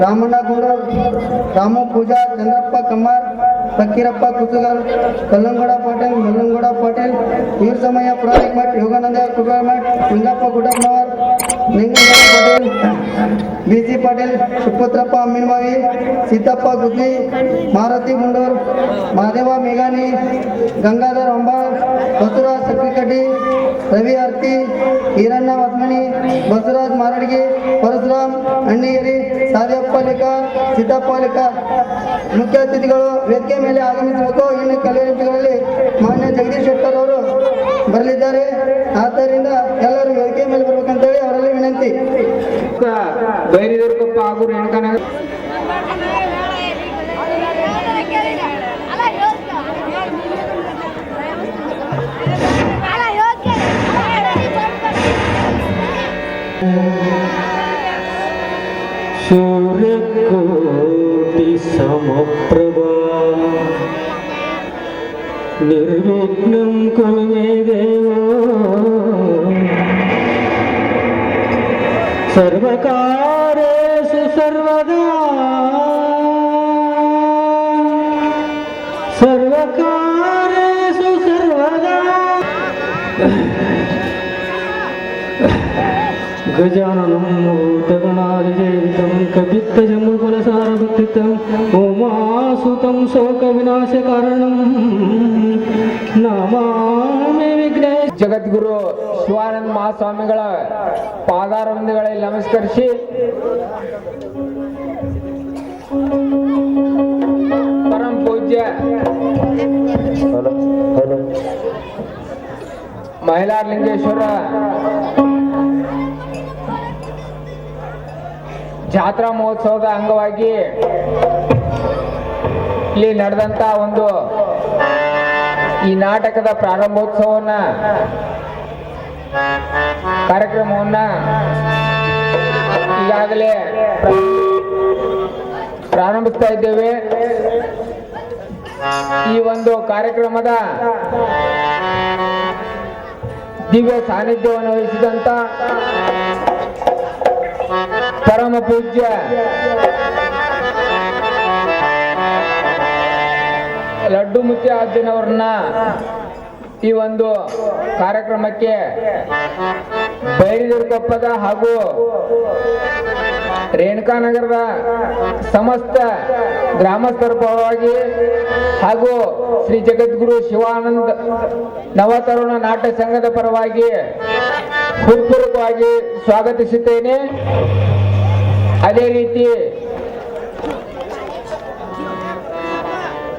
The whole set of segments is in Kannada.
ರಾಮಣ್ಣ ಗೌಡರ್, ರಾಮು ಪೂಜಾ, ಚಂದ್ರಪ್ಪ ಕಮ್ಮಾರ್, ಫಕೀರಪ್ಪ ಕುಸುಗಲ್, ಕಲ್ಲಂಗೌಡ ಪಾಟೀಲ್, ಮಲ್ಲಂಗೌಡ ಪಾಟೀಲ್, ವೀರ ಸಮಯ ಪುರಾಣಿಕ್ ಮಠ್, ಯೋಗಾನಂದ ಕುಬಾರ್ ಮಠ್, ನಿಂಗಪ್ಪ ಗುಡಪ್ಪನವರ್, ನಿಂಗೇಗೌಡ ಪಾಟೀಲ್, ಬಿಸಿ ಪಾಟೀಲ್, ಸುಪುತ್ರಪ್ಪ ಅಮ್ಮಿನಮಾವಿ, ಸೀತಪ್ಪ ಗುದ್ಲಿ, ಮಾರುತಿ ಮುಂಡೂರ್, ಮಹಾದೇವ ಮೇಘಾನಿ, ಗಂಗಾಧರ್ ಅಂಬಾಳ್, ಬಸವರಾಜ್ ಸಕ್ರಿಕಡ್ಡಿ, ರವಿ ಆರ್ತಿ, ಈರಣ್ಣ ವತ್ಮನಿ, ಬಸವರಾಜ್ ಮಾರಡ್ಗಿ, ಪರಶುರಾಮ್ ಅಣ್ಣಿಯರಿ, ಸಾದೇಪ್ಪ ಲಿಕಾರ್, ಸಿದ್ದಪ್ಪ ಲಿಕಾರ್. ಮುಖ್ಯ ಅತಿಥಿಗಳು ವೇದಿಕೆ ಮೇಲೆ ಆಗಮಿಸಬೇಕು. ಇನ್ನು ಕೆಲವು ನಿಮಿಷಗಳಲ್ಲಿ ಮಾನ್ಯ ಜಗದೀಶ್ ಶೆಟ್ಟರ್ ಅವರು ಬರಲಿದ್ದಾರೆ. ಆದ್ದರಿಂದ ಎಲ್ಲರೂ ವೇದಿಕೆ ಮೇಲೆ ಬರ್ಬೇಕಂತೇಳಿ ಅವರಲ್ಲಿ ವಿನಂತಿ. ಬೈರಿದೇವರಕೊಪ್ಪ ಹಾಗೂ ರೇಣುಕಾನಗರ सूर्यकोटि समप्रभा निर्विघ्नं कुरु मे देव सर्वकारेषु सर्वदा सर्वकारेषु सर्वदा गजाननं भूतगणाधिसेवितं कपित्तजम्बुफलसारभक्षितं उमासुतं शोकविनाशकारणं नमामि विघ्नेश. ಜಗದ್ಗುರು ಶಿವಾನಂದ ಮಹಾಸ್ವಾಮಿಗಳ ಪಾದಾರವಿಂದಗಳಲ್ಲಿ ನಮಸ್ಕರಿಸಿ ಪರಮ ಪೂಜ್ಯ ಮೈಲಾರಲಿಂಗೇಶ್ವರ ಜಾತ್ರಾ ಮಹೋತ್ಸವದ ಅಂಗವಾಗಿ ಇಲ್ಲಿ ನಡೆದಂತ ಒಂದು ಈ ನಾಟಕದ ಪ್ರಾರಂಭೋತ್ಸವವನ್ನ ಕಾರ್ಯಕ್ರಮವನ್ನ ಈಗಾಗಲೇ ಪ್ರಾರಂಭಿಸ್ತಾ ಇದ್ದೇವೆ. ಈ ಒಂದು ಕಾರ್ಯಕ್ರಮದ ದಿವ್ಯ ಸಾನ್ನಿಧ್ಯವನ್ನು ವಹಿಸಿದಂತ ಪರಮ ಪೂಜ್ಯ ಲಡ್ಡು ಮುತ್ಯ ಅಜ್ಜನವ್ರನ್ನ ಈ ಒಂದು ಕಾರ್ಯಕ್ರಮಕ್ಕೆ ಬೈರಿದೇವರಕೊಪ್ಪದ ಹಾಗೂ ರೇಣುಕಾನಗರದ ಸಮಸ್ತ ಗ್ರಾಮಸ್ಥರ ಪರವಾಗಿ ಹಾಗೂ ಶ್ರೀ ಜಗದ್ಗುರು ಶಿವಾನಂದ ನವತರುಣ ನಾಟ್ಯ ಸಂಘದ ಪರವಾಗಿ ಹೃತ್ಪೂರ್ವಕವಾಗಿ ಸ್ವಾಗತಿಸುತ್ತೇನೆ. ಅದೇ ರೀತಿ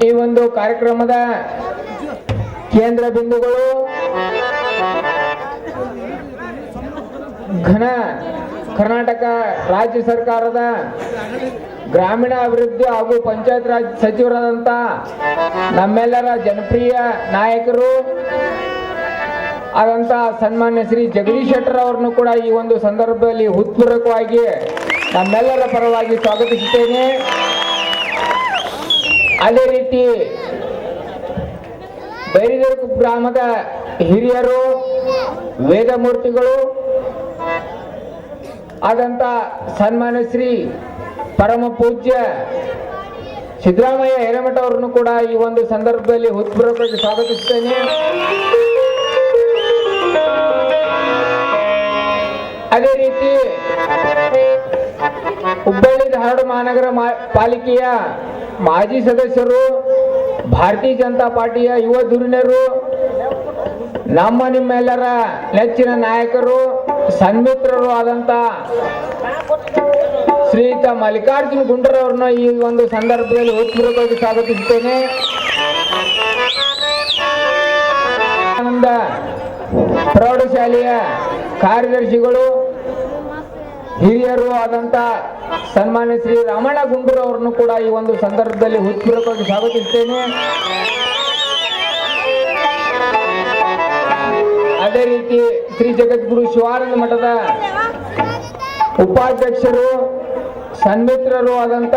ಈ ಒಂದು ಕಾರ್ಯಕ್ರಮದ ಕೇಂದ್ರ ಬಿಂದುಗಳು ಘನ ಕರ್ನಾಟಕ ರಾಜ್ಯ ಸರ್ಕಾರದ ಗ್ರಾಮೀಣ ಅಭಿವೃದ್ಧಿ ಹಾಗೂ ಪಂಚಾಯತ್ ರಾಜ್ ಸಚಿವರಾದಂಥ ನಮ್ಮೆಲ್ಲರ ಜನಪ್ರಿಯ ನಾಯಕರು ಆದಂಥ ಸನ್ಮಾನ್ಯ ಶ್ರೀ ಜಗದೀಶ್ ಶೆಟ್ಟರ್ ಅವರನ್ನು ಕೂಡ ಈ ಒಂದು ಸಂದರ್ಭದಲ್ಲಿ ಹೃತ್ಪೂರ್ವಕವಾಗಿ ನಮ್ಮೆಲ್ಲರ ಪರವಾಗಿ ಸ್ವಾಗತಿಸುತ್ತೇನೆ. ಅದೇ ರೀತಿ ಬೈರಿದೇವರಕೊಪ್ಪ ಗ್ರಾಮದ ಹಿರಿಯರು, ವೇದಮೂರ್ತಿಗಳು ಆದಂತ ಸನ್ಮಾನ್ಯ ಶ್ರೀ ಪರಮ ಪೂಜ್ಯ ಸಿದ್ದರಾಮಯ್ಯ ಹಿರೇಮಠ ಅವರನ್ನು ಕೂಡ ಈ ಒಂದು ಸಂದರ್ಭದಲ್ಲಿ ಹೃತ್ಪೂರ್ವಕವಾಗಿ ಸ್ವಾಗತಿಸುತ್ತೇನೆ. ಅದೇ ರೀತಿ ಹುಬ್ಬಳ್ಳಿ ಧಾರವಾಡ ಮಹಾನಗರ ಪಾಲಿಕೆಯ ಮಾಜಿ ಸದಸ್ಯರು, ಭಾರತೀಯ ಜನತಾ ಪಾರ್ಟಿಯ ಯುವ ಧುರೀಣರು, ನಮ್ಮ ನಿಮ್ಮೆಲ್ಲರ ನೆಚ್ಚಿನ ನಾಯಕರು, ಸನ್ಮಿತ್ರರು ಆದಂತ ಶ್ರೀಯುತ ಮಲ್ಲಿಕಾರ್ಜುನ ಗುಂಡೂರವರನ್ನು ಈ ಒಂದು ಸಂದರ್ಭದಲ್ಲಿ ಹೃತ್ಪೂರ್ವಕವಾಗಿ ಸ್ವಾಗತಿಸುತ್ತೇನೆ. ಆನಂದ ಪ್ರೌಢಶಾಲೆಯ ಕಾರ್ಯದರ್ಶಿಗಳು, ಹಿರಿಯರು ಆದಂತ ಸನ್ಮಾನ್ಯ ಶ್ರೀ ರಾಮಣ್ಣ ಗುಂಡೂರು ಅವರನ್ನು ಕೂಡ ಈ ಒಂದು ಸಂದರ್ಭದಲ್ಲಿ ಹೃತ್ಪೂರ್ವಕವಾಗಿ ಸ್ವಾಗತಿಸುತ್ತೇನೆ. ಅದೇ ರೀತಿ ಶ್ರೀ ಜಗದ್ಗುರು ಶಿವಾನಂದ ಮಠದ ಉಪಾಧ್ಯಕ್ಷರು, ಸನ್ಮಿತ್ರರು ಆದಂತ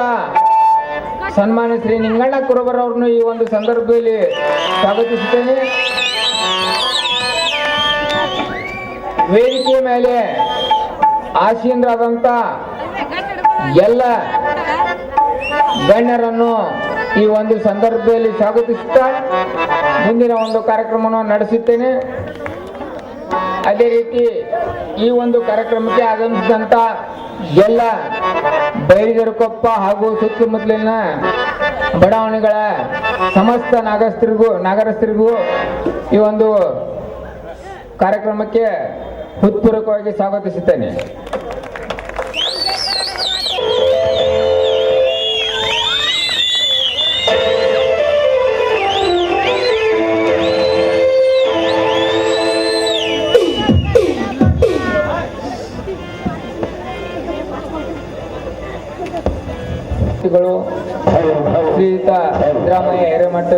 ಸನ್ಮಾನ್ಯ ಶ್ರೀ ನಿಂಗಣ್ಣ ಕುರುಬರ್ ಅವರನ್ನು ಈ ಒಂದು ಸಂದರ್ಭದಲ್ಲಿ ಸ್ವಾಗತಿಸುತ್ತೇನೆ. ವೇದಿಕೆಯ ಮೇಲೆ ಆಸೀನರಾದಂತ ಎಲ್ಲ ಗಣ್ಯರನ್ನು ಈ ಒಂದು ಸಂದರ್ಭದಲ್ಲಿ ಸ್ವಾಗತಿಸುತ್ತಾ ಮುಂದಿನ ಒಂದು ಕಾರ್ಯಕ್ರಮವನ್ನು ನಡೆಸುತ್ತೇನೆ. ಅದೇ ರೀತಿ ಈ ಒಂದು ಕಾರ್ಯಕ್ರಮಕ್ಕೆ ಆಗಮಿಸಿದಂತ ಎಲ್ಲ ಬೈರಿಗೆರೆಕೊಪ್ಪ ಹಾಗೂ ಸುತ್ತಮುತ್ತಲಿನ ಬಡಾವಣೆಗಳ ಸಮಸ್ತ ನಾಗರಿಕರಿಗೂ ಈ ಒಂದು ಕಾರ್ಯಕ್ರಮಕ್ಕೆ ಹೃತ್ಪೂರ್ವಕವಾಗಿ ಸ್ವಾಗತಿಸುತ್ತೇನೆ. ಶ್ರೀಯುತ ಸಿದ್ದರಾಮಯ್ಯ ಹಿರೇಮಠ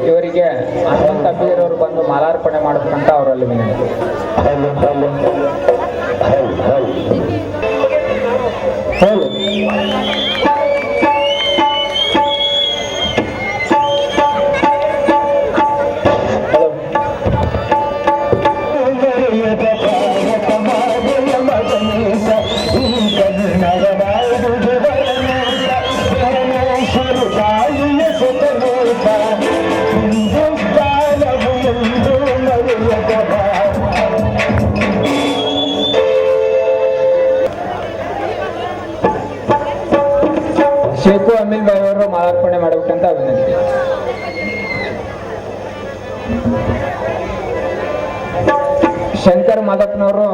ಇವರಿಗೆ ಹನುಮಂತ ಅಬ್ಬಿಗರವರು ಬಂದು ಮಾಲಾರ್ಪಣೆ ಮಾಡಬೇಕಂತ ಅವರಲ್ಲಿ ವಿನಂತಿ. ಶೇಖು ಅಮೀನ್ ಬಾಯ್ ಅವರು ಮಾಲಾರ್ಪಣೆ ಮಾಡಬೇಕಂತ ವಿನಂತಿ. ಶಂಕರ್ ಮಾದಪ್ಪನವರು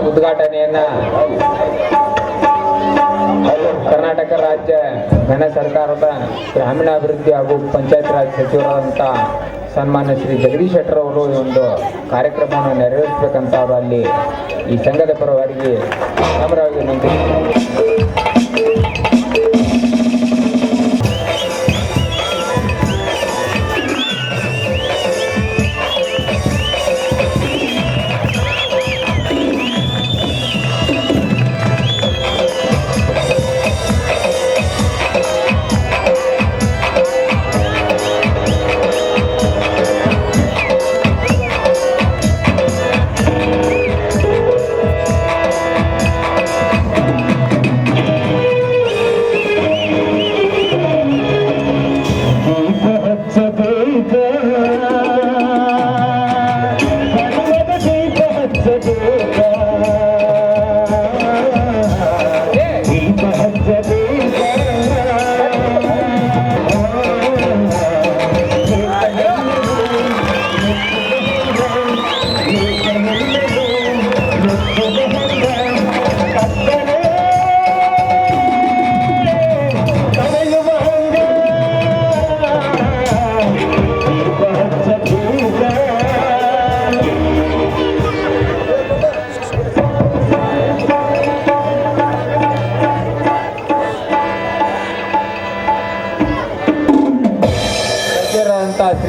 ಉದ್ಘಾಟನೆಯನ್ನ ಕರ್ನಾಟಕ ರಾಜ್ಯ ಘನ ಸರ್ಕಾರದ ಗ್ರಾಮೀಣಾಭಿವೃದ್ಧಿ ಹಾಗೂ ಪಂಚಾಯತ್ ರಾಜ್ ಸಚಿವರಾದಂಥ ಸನ್ಮಾನ್ಯ ಶ್ರೀ ಜಗದೀಶ್ ಶೆಟ್ಟರ್ ಅವರು ಈ ಒಂದು ಕಾರ್ಯಕ್ರಮವನ್ನು ನೆರವೇರಿಸಬೇಕಂತ ಅವರು ಅಲ್ಲಿ ಈ ಸಂಘದ ಪರವಾಗಿ ನಮ್ರವಾಗಿ ವಿನಂತಿ.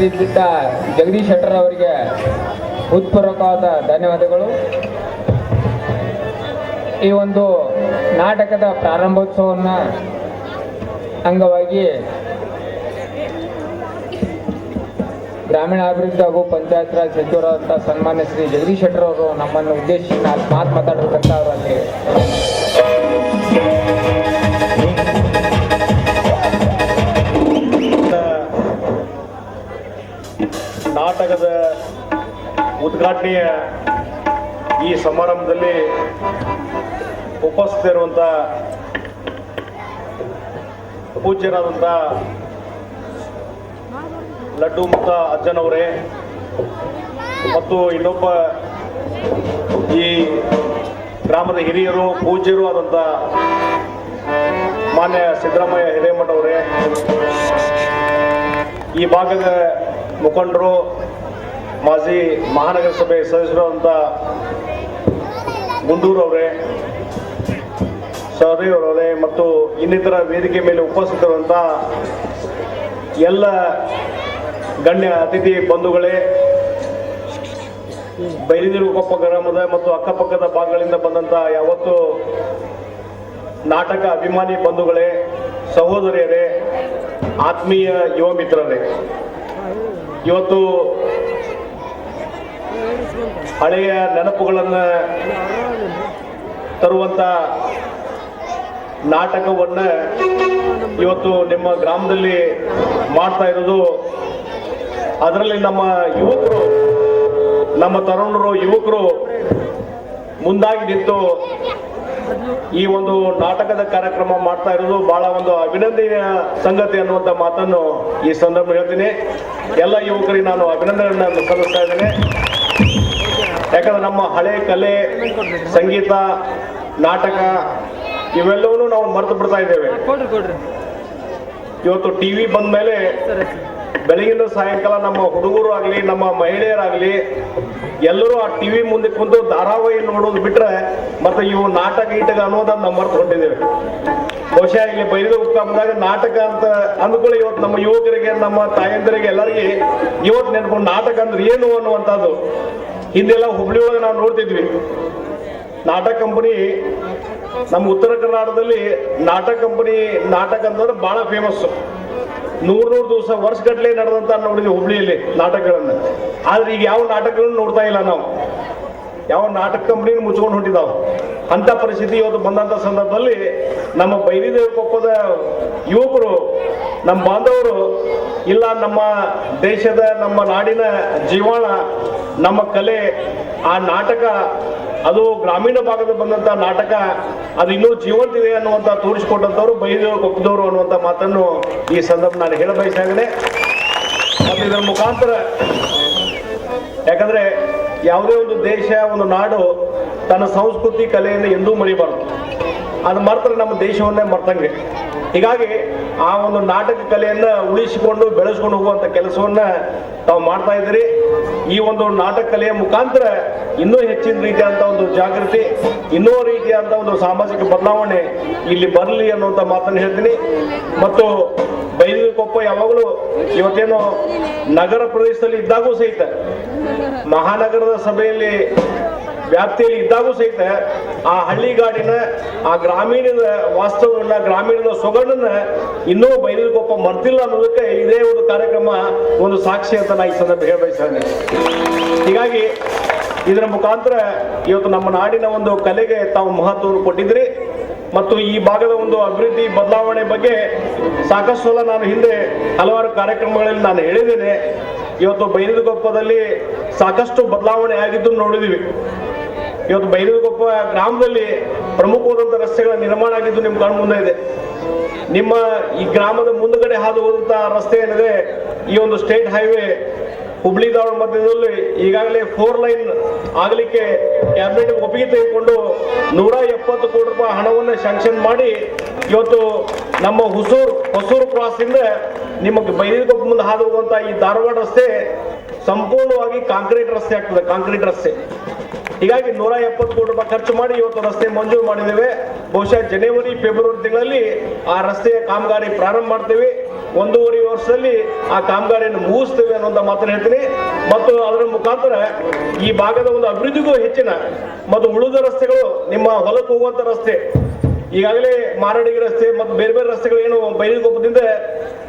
ನೆರೆದಿದ್ದ ಜಗದೀಶ್ ಶೆಟ್ಟರ್ ಅವರಿಗೆ ಹೃತ್ಪೂರ್ವಕವಾದ ಧನ್ಯವಾದಗಳು. ಈ ಒಂದು ನಾಟಕದ ಪ್ರಾರಂಭೋತ್ಸವವನ್ನು ಅಂಗವಾಗಿ ಗ್ರಾಮೀಣಾಭಿವೃದ್ಧಿ ಹಾಗೂ ಪಂಚಾಯತ್ ರಾಜ್ ಸಚಿವರಾದಂಥ ಸನ್ಮಾನ್ಯ ಶ್ರೀ ಜಗದೀಶ್ ಶೆಟ್ಟರ್ ಅವರು ನಮ್ಮನ್ನು ಉದ್ದೇಶಿಸಿ ಮಾತಾಡಬೇಕಂತ ಅವರಲ್ಲಿ ನಾಟಕದ ಉದ್ಘಾಟನೆಯ ಈ ಸಮಾರಂಭದಲ್ಲಿ ಉಪಸ್ಥಿತರಿರುವಂಥ ಪೂಜ್ಯರಾದಂಥ ಲಡ್ಡು ಮುತ್ತ ಅಜ್ಜನವರೇ ಮತ್ತು ಇನ್ನೊಬ್ಬ ಈ ಗ್ರಾಮದ ಹಿರಿಯರು ಪೂಜ್ಯರು ಆದಂಥ ಮಾನ್ಯ ಸಿದ್ದರಾಮಯ್ಯ ಹಿರೇಮಠ ಅವರೇ, ಈ ಭಾಗದ ಮುಖಂಡರು, ಮಾಜಿ ಮಹಾನಗರ ಸಭೆ ಸದಸ್ಯರಾದಂಥ ಗುಂಡೂರವರೇ, ಸಹದೇವರವರೇ ಮತ್ತು ಇನ್ನಿತರ ವೇದಿಕೆ ಮೇಲೆ ಉಪಸ್ಥಿತರುವಂಥ ಎಲ್ಲ ಗಣ್ಯ ಅತಿಥಿ ಬಂಧುಗಳೇ, ಬೈಲಿನಕೊಪ್ಪ ಗ್ರಾಮದ ಮತ್ತು ಅಕ್ಕಪಕ್ಕದ ಭಾಗಗಳಿಂದ ಬಂದಂಥ ಯಾವತ್ತು ನಾಟಕ ಅಭಿಮಾನಿ ಬಂಧುಗಳೇ, ಸಹೋದರಿಯರೇ, ಆತ್ಮೀಯ ಯುವ ಮಿತ್ರರೇ, ಇವತ್ತು ಹಳೆಯ ನೆನಪುಗಳನ್ನು ತರುವಂಥ ನಾಟಕವನ್ನು ಇವತ್ತು ನಿಮ್ಮ ಗ್ರಾಮದಲ್ಲಿ ಮಾಡ್ತಾ ಇರೋದು, ಅದರಲ್ಲಿ ನಮ್ಮ ಯುವಕರು, ನಮ್ಮ ತರುಣರು, ಯುವಕರು ಮುಂದಾಗಿ ನಿಂತು ಈ ಒಂದು ನಾಟಕದ ಕಾರ್ಯಕ್ರಮ ಮಾಡ್ತಾ ಇರೋದು ಬಹಳ ಒಂದು ಅಭಿನಂದನೆಯ ಸಂಗತಿ ಅನ್ನುವಂಥ ಮಾತನ್ನು ಈ ಸಂದರ್ಭ ಹೇಳ್ತೀನಿ. ಎಲ್ಲ ಯುವಕರಿಗೆ ನಾನು ಅಭಿನಂದನೆಯನ್ನು ಸಲ್ಲಿಸ್ತಾ ಇದ್ದೇನೆ. ಯಾಕಂದ್ರೆ ನಮ್ಮ ಹಳೆ ಕಲೆ, ಸಂಗೀತ, ನಾಟಕ ಇವೆಲ್ಲವನ್ನೂ ನಾವು ಮರೆತು ಬಿಡ್ತಾ ಇದ್ದೇವೆ. ಇವತ್ತು ಟಿವಿ ಬಂದ ಮೇಲೆ ಬೆಳಗಿನ ಸಾಯಂಕಾಲ ನಮ್ಮ ಹುಡುಗರು ಆಗಲಿ, ನಮ್ಮ ಮಹಿಳೆಯರಾಗಲಿ ಎಲ್ಲರೂ ಆ ಟಿವಿ ಮುಂದೆ ಕುಂತು ಧಾರಾವಾಹಿ ನೋಡೋದು ಬಿಟ್ರೆ ಮತ್ತೆ ಇವು ನಾಟಕ ಗೀಟಕ ಅನ್ನೋದನ್ನ ನಾವು ಮರೆತು ಹೊಂಟಿದ್ದೇವೆ. ಬಹುಶಃ ಇಲ್ಲಿ ಬೈದು ಬಂದಾಗ ನಾಟಕ ಅಂತ ಅಂದ್ಕೊಳ್ಳಿ, ಇವತ್ತು ನಮ್ಮ ಯುವಕರಿಗೆ, ನಮ್ಮ ತಾಯಂದಿರಿಗೆ ಎಲ್ಲರಿಗೆ ಇವತ್ತು ನೆನ್ಕೊಂಡು ನಾಟಕ ಅಂದ್ರೆ ಏನು ಅನ್ನುವಂಥದ್ದು. ಹಿಂದೆಲ್ಲ ಹುಬ್ಳಿ ಒಳಗೆ ನಾವು ನೋಡ್ತಿದ್ವಿ, ನಾಟಕ ಕಂಪನಿ ನಮ್ಮ ಉತ್ತರ ಕರ್ನಾಟಕದಲ್ಲಿ ನಾಟಕ ಕಂಪನಿ, ನಾಟಕ ಅಂತಂದ್ರೆ ಬಹಳ ಫೇಮಸ್. 100 ದಿವಸ ವರ್ಷಗಟ್ಟಲೆ ನಡೆದಂತ ನೋಡಿದ್ವಿ ಹುಬ್ಳಿಯಲ್ಲಿ ನಾಟಕಗಳನ್ನ. ಆದ್ರೆ ಈಗ ಯಾವ ನಾಟಕಗಳನ್ನು ನೋಡ್ತಾ ಇಲ್ಲ ನಾವು, ಯಾವ ನಾಟಕ ಕಂಪನಿ ಮುಚ್ಕೊಂಡು ಹೊಂಟಿದಾವ. ಅಂತ ಪರಿಸ್ಥಿತಿ ಇವತ್ತು ಬಂದಂತ ಸಂದರ್ಭದಲ್ಲಿ ನಮ್ಮ ಬೈಲಿದೇವರಕೊಪ್ಪದ ಯುವಕರು, ನಮ್ಮ ಬಾಂಧವರು ಇಲ್ಲ, ನಮ್ಮ ದೇಶದ, ನಮ್ಮ ನಾಡಿನ ಜೀವಾಳ, ನಮ್ಮ ಕಲೆ, ಆ ನಾಟಕ, ಅದು ಗ್ರಾಮೀಣ ಭಾಗದ ಬಂದಂತ ನಾಟಕ, ಅದು ಇನ್ನೂ ಜೀವಂತ ಇದೆ ಅನ್ನುವಂತ ತೋರಿಸಿಕೊಟ್ಟಂತವ್ರು ಬೈಲಿದೇವರಕೊಪ್ಪದವರು ಅನ್ನುವಂಥ ಮಾತನ್ನು ಈ ಸಂದರ್ಭ ನಾನು ಹೇಳ ಬಯಸ್ತಾ ಇದ್ದೇನೆ. ಮತ್ತು ಇದರ ಮುಖಾಂತರ, ಯಾಕಂದ್ರೆ ಯಾವುದೇ ಒಂದು ದೇಶ, ಒಂದು ನಾಡು ತನ್ನ ಸಂಸ್ಕೃತಿ ಕಲೆಯನ್ನು ಎಂದೂ ಮರಿಬಾರದು. ಅದು ಮರೆತರೆ ನಮ್ಮ ದೇಶವನ್ನೇ ಮರ್ತಂಗೆ. ಹೀಗಾಗಿ ಆ ಒಂದು ನಾಟಕ ಕಲೆಯನ್ನ ಉಳಿಸಿಕೊಂಡು ಬೆಳೆಸ್ಕೊಂಡು ಹೋಗುವಂತ ಕೆಲಸವನ್ನ ತಾವು ಮಾಡ್ತಾ ಇದ್ದೀರಿ. ಈ ಒಂದು ನಾಟಕ ಕಲೆಯ ಮುಖಾಂತರ ಇನ್ನೂ ಹೆಚ್ಚಿನ ರೀತಿಯಾದಂಥ ಒಂದು ಜಾಗೃತಿ, ಇನ್ನೂ ರೀತಿಯಾದಂಥ ಒಂದು ಸಾಮಾಜಿಕ ಬದಲಾವಣೆ ಇಲ್ಲಿ ಬರಲಿ ಅನ್ನುವಂಥ ಮಾತನ್ನು ಹೇಳ್ತೀನಿ. ಮತ್ತು ಬೈಲಿಕೊಪ್ಪ ಯಾವಾಗಲೂ ಇವತ್ತೇನು ನಗರ ಪ್ರದೇಶದಲ್ಲಿ ಇದ್ದಾಗೂ ಸಹಿತ, ಮಹಾನಗರದ ಸಭೆಯಲ್ಲಿ ವ್ಯಾಪ್ತಿಯಲ್ಲಿ ಇದ್ದಾಗೂ ಸಹಿತ ಆ ಹಳ್ಳಿಗಾಡಿನ, ಆ ಗ್ರಾಮೀಣದ ವಾಸ್ತವವನ್ನ, ಗ್ರಾಮೀಣದ ಸೊಗಡನ್ನ ಇನ್ನೂ ಬೈಲಿಕೊಪ್ಪ ಮರ್ತಿಲ್ಲ ಅನ್ನೋದಕ್ಕೆ ಇದೇ ಒಂದು ಕಾರ್ಯಕ್ರಮ ಒಂದು ಸಾಕ್ಷಿ ಅಂತ ನಾ ಈ ಸಂದರ್ಭ ಹೇಳಬಯಸ್ತೇನೆ. ಹೀಗಾಗಿ ಇದರ ಮುಖಾಂತರ ಇವತ್ತು ನಮ್ಮ ನಾಡಿನ ಒಂದು ಕಲೆಗೆ ತಾವು ಮಹತ್ವವನ್ನು ಕೊಟ್ಟಿದ್ರಿ. ಮತ್ತು ಈ ಭಾಗದ ಒಂದು ಅಭಿವೃದ್ಧಿ ಬದಲಾವಣೆ ಬಗ್ಗೆ ಸಾಕಷ್ಟು ಸಲ ನಾನು ಹಿಂದೆ ಹಲವಾರು ಕಾರ್ಯಕ್ರಮಗಳಲ್ಲಿ ನಾನು ಹೇಳಿದ್ದೇನೆ. ಇವತ್ತು ಬೈಲಿಕೊಪ್ಪದಲ್ಲಿ ಸಾಕಷ್ಟು ಬದಲಾವಣೆ ಆಗಿದ್ದು ನೋಡಿದ್ವಿ. ಇವತ್ತು ಬೈಲಿಕೊಪ್ಪ ಗ್ರಾಮದಲ್ಲಿ ಪ್ರಮುಖವಾದಂಥ ರಸ್ತೆಗಳ ನಿರ್ಮಾಣ ಆಗಿದ್ದು ನಿಮ್ಮ ಕಣ್ಣು ಮುಂದೆ ಇದೆ. ನಿಮ್ಮ ಈ ಗ್ರಾಮದ ಮುಂದುಗಡೆ ಹಾದು ಹೋದಂಥ ರಸ್ತೆ ಏನಿದೆ, ಈ ಒಂದು ಸ್ಟೇಟ್ ಹೈವೇ ಹುಬ್ಳಿ ಧಾರವಾಡ ಮಧ್ಯದಲ್ಲಿ ಈಗಾಗಲೇ 4 ಲೈನ್ ಆಗಲಿಕ್ಕೆ ಕ್ಯಾಬಿನೆಟ್ ಒಪ್ಪಿಗೆ ತೆಗೆದುಕೊಂಡು 170 ಕೋಟಿ ರೂಪಾಯಿ ಹಣವನ್ನು ಸ್ಯಾಂಕ್ಷನ್ ಮಾಡಿ ಇವತ್ತು ನಮ್ಮ ಹೊಸೂರು ಕ್ರಾಸ್ ಇಂದ ನಿಮಗೆ ಬೈಲಿಕೊಪ್ಪ ಮುಂದೆ ಹಾದು ಹೋಗುವಂತ ಈ ಧಾರವಾಡ ರಸ್ತೆ ಸಂಪೂರ್ಣವಾಗಿ ಕಾಂಕ್ರೀಟ್ ರಸ್ತೆ ಆಗ್ತದೆ, ಕಾಂಕ್ರೀಟ್ ರಸ್ತೆ. ಹೀಗಾಗಿ 170 ಕೋಟಿ ರೂಪಾಯಿ ಖರ್ಚು ಮಾಡಿ ಇವತ್ತು ರಸ್ತೆ ಮಂಜೂರು ಮಾಡಿದ್ದೇವೆ. ಬಹುಶಃ ಜನವರಿ ಫೆಬ್ರವರಿ ತಿಂಗಳಲ್ಲಿ ಆ ರಸ್ತೆಯ ಕಾಮಗಾರಿ ಪ್ರಾರಂಭ ಮಾಡ್ತೇವೆ. 1.5 ವರ್ಷದಲ್ಲಿ ಆ ಕಾಮಗಾರಿಯನ್ನು ಮುಗಿಸ್ತೇವೆ ಅನ್ನುವಂಥ ಮಾತನ್ನು ಹೇಳ್ತೀನಿ. ಮತ್ತು ಅದರ ಮುಖಾಂತರ ಈ ಭಾಗದ ಒಂದು ಅಭಿವೃದ್ಧಿಗೂ ಹೆಚ್ಚಿನ ಮತ್ತು ಉಳಿದ ರಸ್ತೆಗಳು, ನಿಮ್ಮ ಹೊಲಕ್ಕೆ ಹೋಗುವಂಥ ರಸ್ತೆ, ಈಗಾಗಲೇ ಮಾರಡಿಗೆ ರಸ್ತೆ ಮತ್ತು ಬೇರೆ ಬೇರೆ ರಸ್ತೆಗಳು ಏನು ಬೈಲಿಗೊಪ್ಪದಿಂದ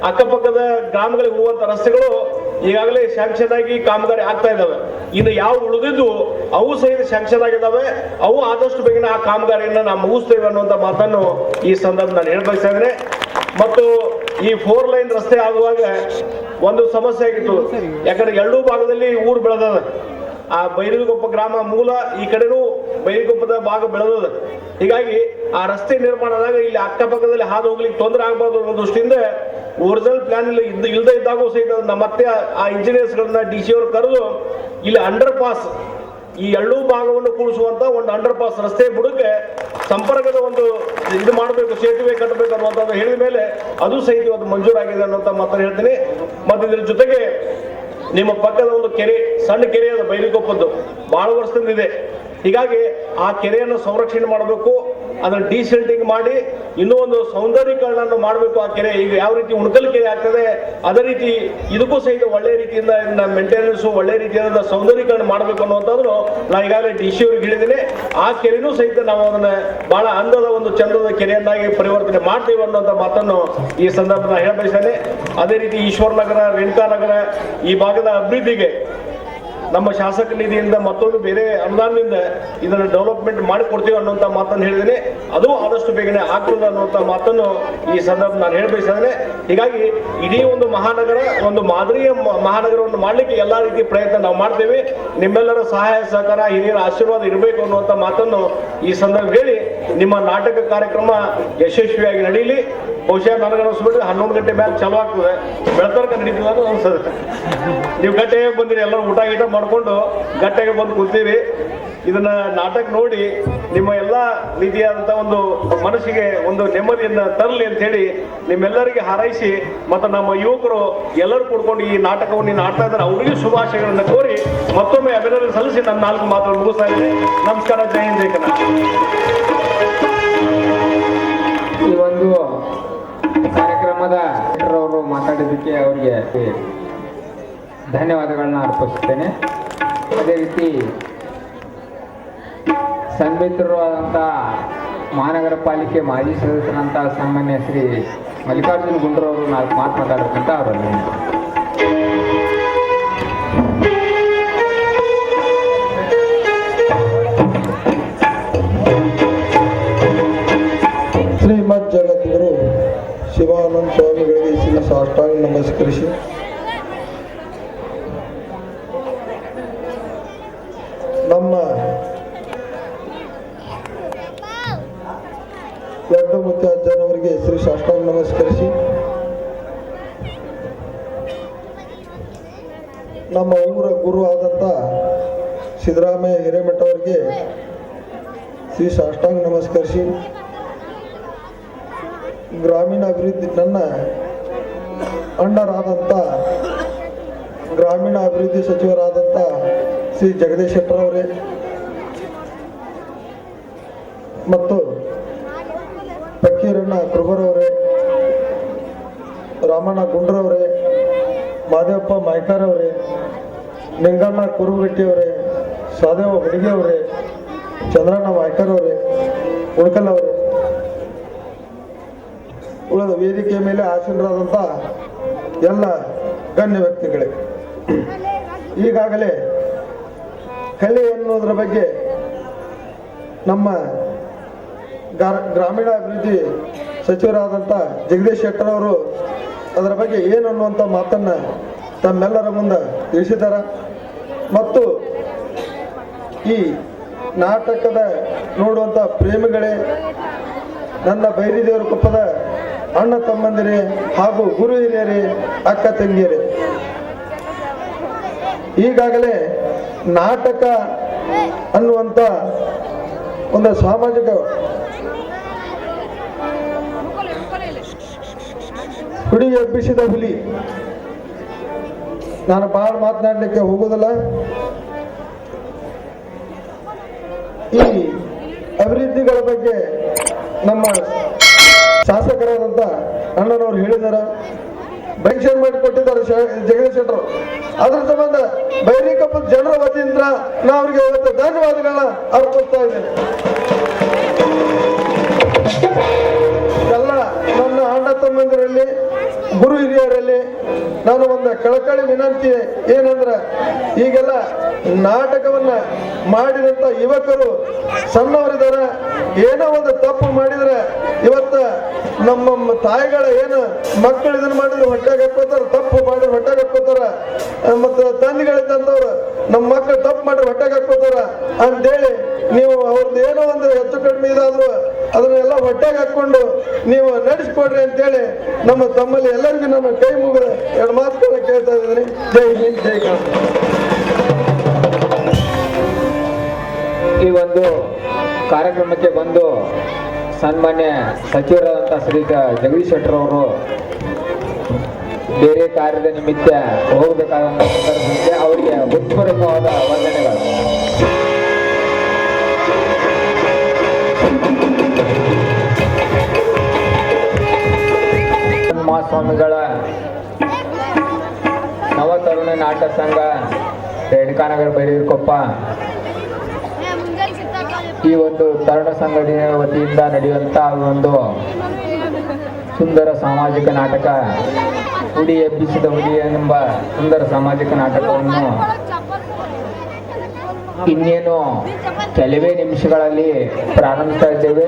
ಅಕ್ಕಪಕ್ಕದ ಗ್ರಾಮಗಳಿಗೆ ಹೋಗುವಂಥ ರಸ್ತೆಗಳು ಈಗಾಗಲೇ ಶಾಂಕ್ಷನ್ ಆಗಿ ಕಾಮಗಾರಿ ಆಗ್ತಾ ಇದ್ದಾವೆ. ಇನ್ನು ಯಾವ ಉಳಿದಿದ್ದು ಅವು ಸಹಿತ ಶಾಂಕ್ಷನ್ ಆಗಿದ್ದಾವೆ. ಅವು ಆದಷ್ಟು ಬೇಗನೆ ಆ ಕಾಮಗಾರಿಯನ್ನು ನಾವು ಮುಗಿಸ್ತೇವೆ ಅನ್ನುವಂಥ ಮಾತನ್ನು ಈ ಸಂದರ್ಭ ನಾನು ಹೇಳ್ಬಯಸ್ತಾ ಇದ್ದೇನೆ. ಮತ್ತು ಈ 4 ಲೈನ್ ರಸ್ತೆ ಆಗುವಾಗ ಒಂದು ಸಮಸ್ಯೆ ಆಗಿತ್ತು. ಯಾಕಂದ್ರೆ ಎರಡೂ ಭಾಗದಲ್ಲಿ ಊರು ಬೆಳೆದದ. ಆ ಬೈಲಿಗೊಪ್ಪ ಗ್ರಾಮ ಮೂಲ, ಈ ಕಡೆನೂ ಬೈಲಿಗೊಪ್ಪದ ಭಾಗ ಬೆಳೆದದ. ಹೀಗಾಗಿ ಆ ರಸ್ತೆ ನಿರ್ಮಾಣದಾಗ ಇಲ್ಲಿ ಅಕ್ಕಪಕ್ಕದಲ್ಲಿ ಹಾದು ಹೋಗ್ಲಿಕ್ಕೆ ತೊಂದರೆ ಆಗಬಾರ್ದು ಅನ್ನೋ ದೃಷ್ಟಿಯಿಂದ ಒರಿಜಿನಲ್ ಪ್ಲಾನ್ ಇಲ್ಲದೆ ಇದ್ದಾಗೂ ಸಹಿತ ಮತ್ತೆ ಆ ಇಂಜಿನಿಯರ್ಸ್ಗಳನ್ನ DC ಅವರು ಕರೆದು ಇಲ್ಲಿ ಅಂಡರ್ ಪಾಸ್, ಈ ಎರಡೂ ಭಾಗವನ್ನು ಕೂಡಿಸುವಂತ ಒಂದು ಅಂಡರ್ ಪಾಸ್ ರಸ್ತೆ ಬುಡಕ್ಕೆ ಸಂಪರ್ಕದ ಒಂದು ಇದು ಮಾಡಬೇಕು, ಸೇತುವೆ ಕಟ್ಟಬೇಕು ಅನ್ನುವಂಥದ್ದು ಹೇಳಿದ ಮೇಲೆ ಅದು ಸಹಿತ ಇವತ್ತು ಮಂಜೂರಾಗಿದೆ ಅನ್ನುವಂಥ ಮಾತನ್ನು ಹೇಳ್ತೀನಿ. ಮತ್ತು ಇದ್ರ ಜೊತೆಗೆ ನಿಮ್ಮ ಪಕ್ಕದ ಒಂದು ಕೆರೆ, ಸಣ್ಣ ಕೆರೆ ಅದು ಬೈಲಿಗೊಪ್ಪದ್ದು, ಬಹಳ ವರ್ಷದಿಂದ ಇದೆ. ಹೀಗಾಗಿ ಆ ಕೆರೆಯನ್ನು ಸಂರಕ್ಷಣೆ ಮಾಡಬೇಕು, ಅದನ್ನು ಡಿಸಿಲ್ಟಿಂಗ್ ಮಾಡಿ ಇನ್ನೂ ಒಂದು ಸೌಂದರ್ಯೀಕರಣ ಮಾಡಬೇಕು. ಆ ಕೆರೆ ಈಗ ಯಾವ ರೀತಿ ಉಣಕಲ್ ಕೆರೆ ಆಗ್ತದೆ ಅದೇ ರೀತಿ ಇದಕ್ಕೂ ಸಹಿತ ಒಳ್ಳೆ ರೀತಿಯಿಂದ ಮೇಂಟೆನೆನ್ಸ್, ಒಳ್ಳೆ ರೀತಿಯಾದ ಸೌಂದರ್ಯೀಕರಣ ಮಾಡಬೇಕು ಅನ್ನುವಂಥದ್ದು ನಾನು ಈಗಾಗಲೇ DC ಅವ್ರಿಗೆ ಹೇಳಿದ್ದೀನಿ. ಆ ಕೆರೆನೂ ಸಹಿತ ನಾವು ಅದನ್ನ ಬಹಳ ಅಂದದ ಒಂದು ಚಂದದ ಕೆರೆಯನ್ನಾಗಿ ಪರಿವರ್ತನೆ ಮಾಡ್ತೇವೆ ಅನ್ನುವಂಥ ಮಾತನ್ನು ಈ ಸಂದರ್ಭದಲ್ಲಿ ಹೇಳಬಯಸ್ತೇನೆ. ಅದೇ ರೀತಿ ಈಶ್ವರ ನಗರ, ರೇಣುಕಾ ನಗರ ಈ ಭಾಗದ ಅಭಿವೃದ್ಧಿಗೆ ನಮ್ಮ ಶಾಸಕ ನಿಧಿಯಿಂದ ಮತ್ತೊಂದು ಬೇರೆ ಅನುದಾನದಿಂದ ಇದನ್ನು ಡೆವಲಪ್ಮೆಂಟ್ ಮಾಡಿಕೊಡ್ತೀವಿ ಅನ್ನುವಂಥ ಮಾತನ್ನು ಹೇಳಿದ್ದೀನಿ. ಅದು ಆದಷ್ಟು ಬೇಗನೆ ಆಗ್ತದೆ ಅನ್ನುವಂಥ ಮಾತನ್ನು ಈ ಸಂದರ್ಭ ನಾನು ಹೇಳಬಯಸಿದ್ದೇನೆ. ಹೀಗಾಗಿ ಇಡೀ ಒಂದು ಮಹಾನಗರ, ಒಂದು ಮಾದರಿಯ ಮಹಾನಗರವನ್ನು ಮಾಡಲಿಕ್ಕೆ ಎಲ್ಲ ರೀತಿಯ ಪ್ರಯತ್ನ ನಾವು ಮಾಡ್ತೇವೆ. ನಿಮ್ಮೆಲ್ಲರ ಸಹಾಯ ಸಹಕಾರ, ಹಿರಿಯರ ಆಶೀರ್ವಾದ ಇರಬೇಕು ಅನ್ನುವಂಥ ಮಾತನ್ನು ಈ ಸಂದರ್ಭ ಹೇಳಿ ನಿಮ್ಮ ನಾಟಕ ಕಾರ್ಯಕ್ರಮ ಯಶಸ್ವಿಯಾಗಿ ನಡೀಲಿ. ಬಹುಶಃ ನನಗನ್ನಿಸ್ಬಿಟ್ರೆ 11 ಗಂಟೆ ಮೇಲೆ ಚಾಲು ಆಗ್ತದೆ, ಬೆಳತನಕ ನಡೀತದೆ ಅಂತ ಅನ್ಸದೆ. ನೀವು ಗಟ್ಟಿಗೆ ಬಂದಿರಿ, ಎಲ್ಲರೂ ಊಟ ಗೀಟ ಮಾಡಿಕೊಂಡು ಗಟ್ಟಿಗೆ ಬಂದು ಕೂತೀರಿ. ಇದನ್ನ ನಾಟಕ ನೋಡಿ ನಿಮ್ಮ ಎಲ್ಲ ರೀತಿಯಾದಂಥ ಒಂದು ಮನಸ್ಸಿಗೆ ಒಂದು ನೆಮ್ಮದಿಯನ್ನು ತರಲಿ ಅಂತ ಹೇಳಿ ನಿಮ್ಮೆಲ್ಲರಿಗೆ ಹಾರೈಸಿ, ಮತ್ತು ನಮ್ಮ ಯುವಕರು ಎಲ್ಲರೂ ಕೂಡ್ಕೊಂಡು ಈ ನಾಟಕವನ್ನು ನೀನು ಆಡ್ತಾ ಇದ್ದಾರೆ, ಅವರಿಗೂ ಶುಭಾಶಯಗಳನ್ನು ಕೋರಿ ಮತ್ತೊಮ್ಮೆ ಅಭಿನಂದನೆ ಸಲ್ಲಿಸಿ ನನ್ನ 4 ಮಾತುಗಳು ಮುಗಿಸ್ತಾ ಇದ್ದೀನಿ. ನಮಸ್ಕಾರ. ಜೈ ಹಿಂದ್, ಜೈ ಕರ್ನಾಟಕ. ಈ ಒಂದು ಕಾರ್ಯಕ್ರಮದ ಅವರು ಮಾತಾಡಿದ್ದಕ್ಕೆ ಅವರಿಗೆ ಧನ್ಯವಾದಗಳನ್ನ ಅರ್ಪಿಸುತ್ತೇನೆ. ಅದೇ ರೀತಿ ಸನ್ಮಿತ್ರರು ಆದಂಥ ಮಹಾನಗರ ಪಾಲಿಕೆ ಮಾಜಿ ಸದಸ್ಯರಂಥ ಸಾಮಾನ್ಯ ಶ್ರೀ ಮಲ್ಲಿಕಾರ್ಜುನ್ ಗುಂಡ್ರವರು 4 ಮಾತು ಮಾತಾಡಬೇಕಂತ ಅವರಲ್ಲಿ ಶ್ರೀಮದ್ ಜಗದ್ಗುರು ಶಿವಾನಂದ ಸ್ವಾಮಿಗಳಿಗೆ ಶ್ರೀ ಸಾಷ್ಟಾಂಗ ನಮಸ್ಕರಿಸಿ ನಮ್ಮ ಯಡ್ಡಮುತ್ಯ ಅಜ್ಜನವರಿಗೆ ಶ್ರೀ ಸಾಷ್ಟಾಂಗ ನಮಸ್ಕರಿಸಿ ನಮ್ಮ ಊರ ಗುರು ಆದಂಥ ಸಿದ್ದರಾಮಯ್ಯ ಹಿರೇಮಠ ಅವರಿಗೆ ಶ್ರೀ ಸಾಷ್ಟಾಂಗ ನಮಸ್ಕರಿಸಿ ಗ್ರಾಮೀಣ ಅಭಿವೃದ್ಧಿ ನನ್ನ ಅಣ್ಣರಾದಂಥ ಗ್ರಾಮೀಣ ಅಭಿವೃದ್ಧಿ ಸಚಿವರಾದಂಥ ಶ್ರೀ ಜಗದೀಶ್ ಶೆಟ್ಟರ್ ಅವರೇ ಮತ್ತು ಫಕೀರಣ್ಣ ಕೃಬರವರೇ, ರಾಮಣ್ಣ ಗುಂಡ್ರವರೇ, ಮಾದೇವಪ್ಪ ಮಾಯ್ಕಾರವರೇ, ನಿಂಗಣ್ಣ ಕುರುಗಟ್ಟಿಯವರೇ, ಸಾದೇವ ಹುಡುಗಿ ಅವರೇ, ಚಂದ್ರಣ್ಣ ಮಾಯ್ಕರವರೇ, ಉಳ್ಕಲ್ ಅವರೇ, ಉಳಿದ ವೇದಿಕೆಯ ಮೇಲೆ ಆಸೀನರಾದಂಥ ಎಲ್ಲ ಗಣ್ಯ ವ್ಯಕ್ತಿಗಳೇ, ಈಗಾಗಲೇ ಕಲೆ ಎನ್ನುವುದರ ಬಗ್ಗೆ ನಮ್ಮ ಗ್ರಾಮೀಣ ಅಭಿವೃದ್ಧಿ ಸಚಿವರಾದಂಥ ಜಗದೀಶ್ ಶೆಟ್ಟರ್ ಅವರು ಅದರ ಬಗ್ಗೆ ಏನು ಅನ್ನುವಂಥ ಮಾತನ್ನು ತಮ್ಮೆಲ್ಲರ ಮುಂದೆ ತಿಳಿಸಿದ್ದಾರೆ. ಮತ್ತು ಈ ನಾಟಕದ ನೋಡುವಂಥ ಪ್ರೇಮಿಗಳೇ, ನನ್ನ ಬೈರಿದೇವರ ಕೊಪ್ಪದ ಅಣ್ಣ ತಮ್ಮಂದಿರೇ ಹಾಗೂ ಗುರು ಹಿರಿಯರೇ, ಅಕ್ಕ ತಂಗಿಯರೇ, ಈಗಾಗಲೇ ನಾಟಕ ಅನ್ನುವಂಥ ಒಂದು ಸಾಮಾಜಿಕ ಹುಡಿ ಎಬ್ಬಿಸಿದ ಹುಲಿ. ನಾನು ಭಾಳ ಮಾತನಾಡಲಿಕ್ಕೆ ಹೋಗೋದಿಲ್ಲ. ಈ ಅಭಿವೃದ್ಧಿಗಳ ಬಗ್ಗೆ ನಮ್ಮ ಶಾಸಕರಾದಂಥ ಅಣ್ಣನವರು ಹೇಳಿದ್ದಾರೆ. ಮೆನ್ಷನ್ ಮಾಡಿ ಕೊಟ್ಟಿದ್ದಾರೆ ಜಗದೀಶ್ ಶೆಟ್ಟರು. ಅದ್ರ ಸಂಬಂಧ ಬೈರಿಕಪ್ಪದ ಜನರ ವತಿಯಿಂದ ನಾ ಅವ್ರಿಗೆ ಇವತ್ತು ಧನ್ಯವಾದಗಳನ್ನ ಅರ್ಪಿಸ್ತಾ ಇದ್ದೇನೆ. ಎಲ್ಲ ನನ್ನ ಅಣ್ಣ ತಮ್ಮಂದಿರಲ್ಲಿ ಗುರು ಹಿರಿಯರಲ್ಲಿ ನಾನು ಒಂದು ಕಳಕಳಿ ವಿನಂತಿ ಏನಂದ್ರೆ, ಈಗೆಲ್ಲ ನಾಟಕವನ್ನ ಮಾಡಿದಂತ ಯುವಕರು ಸಣ್ಣವರಿದ್ದಾರೆ, ಏನೋ ಒಂದು ತಪ್ಪು ಮಾಡಿದ್ರೆ ಇವತ್ತ ನಮ್ಮ ತಾಯಿಗಳ ಏನು ಮಕ್ಕಳು ಇದನ್ನ ಮಾಡಿದ್ರೆ ಹೊಟ್ಟೆಗೆ ಹಾಕೋತಾರ, ತಪ್ಪು ಮಾಡಿದ್ರೆ ಹೊಟ್ಟೆಗೆ ಹಾಕೋತಾರ, ಮತ್ತು ತಂದೆಗಳಿದ್ದಂಥವ್ರು ನಮ್ಮ ಮಕ್ಕಳು ತಪ್ಪು ಮಾಡಿದ್ರೆ ಹೊಟ್ಟೆಗೆ ಹಾಕೋತಾರ ಅಂತೇಳಿ ನೀವು ಅವ್ರದ್ದು ಏನೋ ಒಂದು ಹೆಚ್ಚು ಕಡಿಮೆ ಇದಾದ್ರು ಅದನ್ನೆಲ್ಲ ಹೊಟ್ಟೆಗೆ ಹಾಕೊಂಡು ನೀವು ನಡೆಸ್ಕೊಡ್ರಿ ಅಂತೇಳಿ ನಮ್ಮ ತಮ್ಮಲ್ಲಿ ಎಲ್ಲರಿಗೂ ನಾನು ಕೈ ಮುಗಿದ ಎರಡು ಮಾತುಗಳನ್ನ ಕೇಳ್ತಾ ಇದ್ದೀನಿ. ಜೈ ಹಿಂದ್, ಜೈ ಕರ್ನಾಟಕ. ಈ ಒಂದು ಕಾರ್ಯಕ್ರಮಕ್ಕೆ ಬಂದು ಸನ್ಮಾನ್ಯ ಸಚಿವರಾದಂಥ ಶ್ರೀ ಜಗದೀಶ್ ಶೆಟ್ಟರ್ ಅವರು ಬೇರೆ ಕಾರ್ಯದ ನಿಮಿತ್ತ ಹೋಗಬೇಕಾದಂಥ ಸಂದರ್ಭದಲ್ಲಿ ಅವರಿಗೆ ಹೃತ್ಪೂರ್ವಕವಾದ ವಂದನೆಗಳು. ಮಹಾಸ್ವಾಮಿಗಳ ನವತರುಣ ನಾಟಕ ಸಂಘ ರೇಣುಕಾನಗರ ಬೈರೀಕೊಪ್ಪ ಈ ಒಂದು ತರುಣ ಸಂಘಟನೆಯ ವತಿಯಿಂದ ನಡೆಯುವಂಥ ಒಂದು ಸುಂದರ ಸಾಮಾಜಿಕ ನಾಟಕ ಹುಡಿ ಎಬ್ಬಿಸಿದ ಹುಡಿ ಎಂಬ ಸುಂದರ ಸಾಮಾಜಿಕ ನಾಟಕವನ್ನು ಇನ್ನೇನು ಕೆಲವೇ ನಿಮಿಷಗಳಲ್ಲಿ ಪ್ರಾರಂಭಿಸ್ತಾ ಇದ್ದೇವೆ.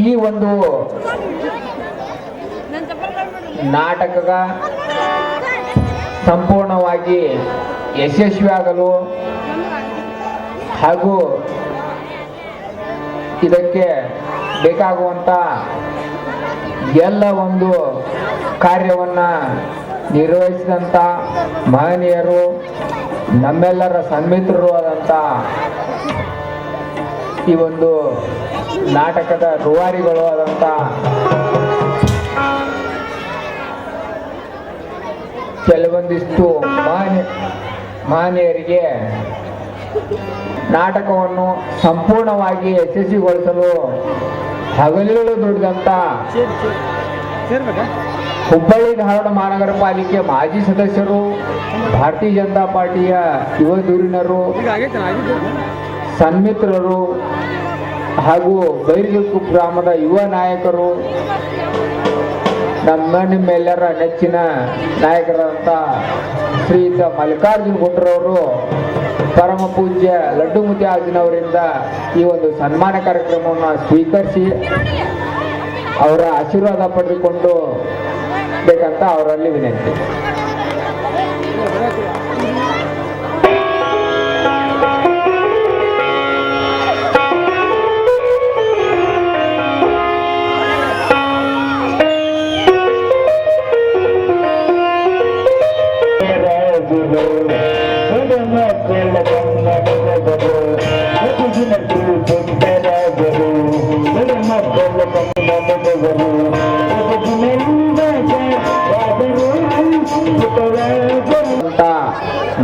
ಈ ಒಂದು ನಾಟಕ ಸಂಪೂರ್ಣವಾಗಿ ಯಶಸ್ವಿಯಾಗಲು ಹಾಗೂ ಇದಕ್ಕೆ ಬೇಕಾಗುವಂಥ ಎಲ್ಲ ಒಂದು ಕಾರ್ಯವನ್ನು ನಿರ್ವಹಿಸಿದಂಥ ಮಹನೀಯರು, ನಮ್ಮೆಲ್ಲರ ಸನ್ಮಿತ್ರರು ಆದಂಥ ಈ ಒಂದು ನಾಟಕದ ರೂವಾರಿಗಳು ಆದಂಥ ಕೆಲವೊಂದಿಷ್ಟು ಮಹನೀಯರಿಗೆ ನಾಟಕವನ್ನು ಸಂಪೂರ್ಣವಾಗಿ ಯಶಸ್ವಿಗೊಳಿಸಲು ಹಗಲಿರುಳು ದುಡಿದಂಥ ಹುಬ್ಬಳ್ಳಿ ಧಾರವಾಡ ಮಹಾನಗರ ಪಾಲಿಕೆ ಮಾಜಿ ಸದಸ್ಯರು, ಭಾರತೀಯ ಜನತಾ ಪಾರ್ಟಿಯ ಯುವ ಧುರೀಣರು, ಸನ್ಮಿತ್ರರು ಹಾಗೂ ಬೈರಿಕೊಪ್ಪ ಗ್ರಾಮದ ಯುವ ನಾಯಕರು, ನಿಮ್ಮೆಲ್ಲರ ನೆಚ್ಚಿನ ನಾಯಕರಾದಂಥ ಶ್ರೀಯುತ ಮಲ್ಲಿಕಾರ್ಜುನ್ ಗುಂಡ್ರವರು ಪರಮ ಪೂಜ್ಯ ಲಡ್ಡು ಮುತ್ಯಾಜಿನವರಿಂದ ಈ ಒಂದು ಸನ್ಮಾನ ಕಾರ್ಯಕ್ರಮವನ್ನು ಸ್ವೀಕರಿಸಿ ಅವರ ಆಶೀರ್ವಾದ ಪಡೆದುಕೊಂಡು ಬೇಕಂತ ಅವರಲ್ಲಿ ವಿನಂತಿ.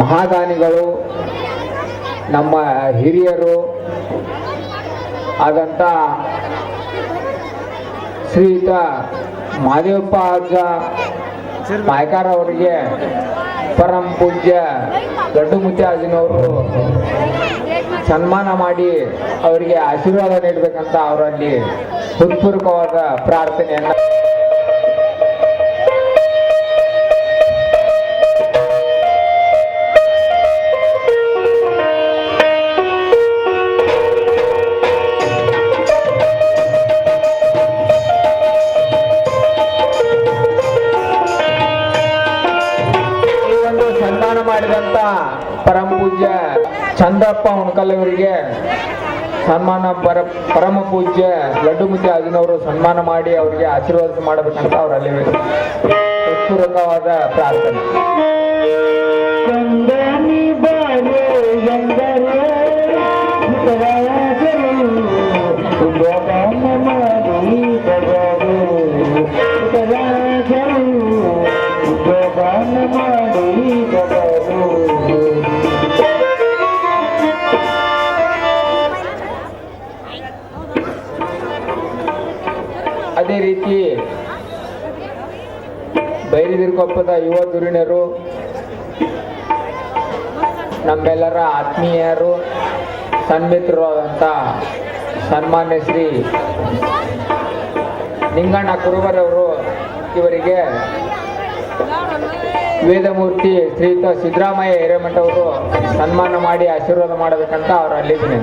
ಮಹಾದಾನಿಗಳು, ನಮ್ಮ ಹಿರಿಯರು ಆದಂಥ ಶ್ರೀಯುತ ಮಹದೇವಪ್ಪ ಅಜ್ಜ ಮಾಯ್ಕಾರ ಅವರಿಗೆ ಪರಮ ಪೂಜ್ಯ ಲಡ್ಡು ಮುತ್ಯಾಜಿನವರು ಸನ್ಮಾನ ಮಾಡಿ ಅವರಿಗೆ ಆಶೀರ್ವಾದ ನೀಡಬೇಕಂತ ಅವರಲ್ಲಿ ಹೃತ್ಪೂರ್ವಕವಾದ ಪ್ರಾರ್ಥನೆಯನ್ನು. ಮಾಡಿದಂತ ಪರಮ ಪೂಜ್ಯ ಚಂದ್ರಪ್ಪ ಹುಣಕಲ್ ಅವರಿಗೆ ಸನ್ಮಾನ ಪರಮ ಪೂಜ್ಯ ಲಡ್ಡು ಮುತ್ಯಾಜಿನವರು ಸನ್ಮಾನ ಮಾಡಿ ಅವರಿಗೆ ಆಶೀರ್ವಾದ ಮಾಡಬೇಕಂತ ಅವರಲ್ಲಿ ಹೃತ್ಪೂರ್ವಕವಾದ ಪ್ರಾರ್ಥನೆ. ಅದೇ ರೀತಿ ಬೈರಿದಿರ್ಕೊಪ್ಪದ ಯುವ ಧುರೀಣರು, ನಮ್ಮೆಲ್ಲರ ಆತ್ಮೀಯರು, ಸನ್ಮಿತ್ರರು ಆದಂಥ ಸನ್ಮಾನ್ಯ ಶ್ರೀ ನಿಂಗಣ್ಣ ಕುರುಬರವರು ಇವರಿಗೆ ವೇದಮೂರ್ತಿ ಶ್ರೀಯುತ ಸಿದ್ದರಾಮಯ್ಯ ಹಿರೇಮಠ ಅವರು ಸನ್ಮಾನ ಮಾಡಿ ಆಶೀರ್ವಾದ ಮಾಡಬೇಕಂತ ಅವ್ರು ಅಲ್ಲಿದ್ದೀನಿ.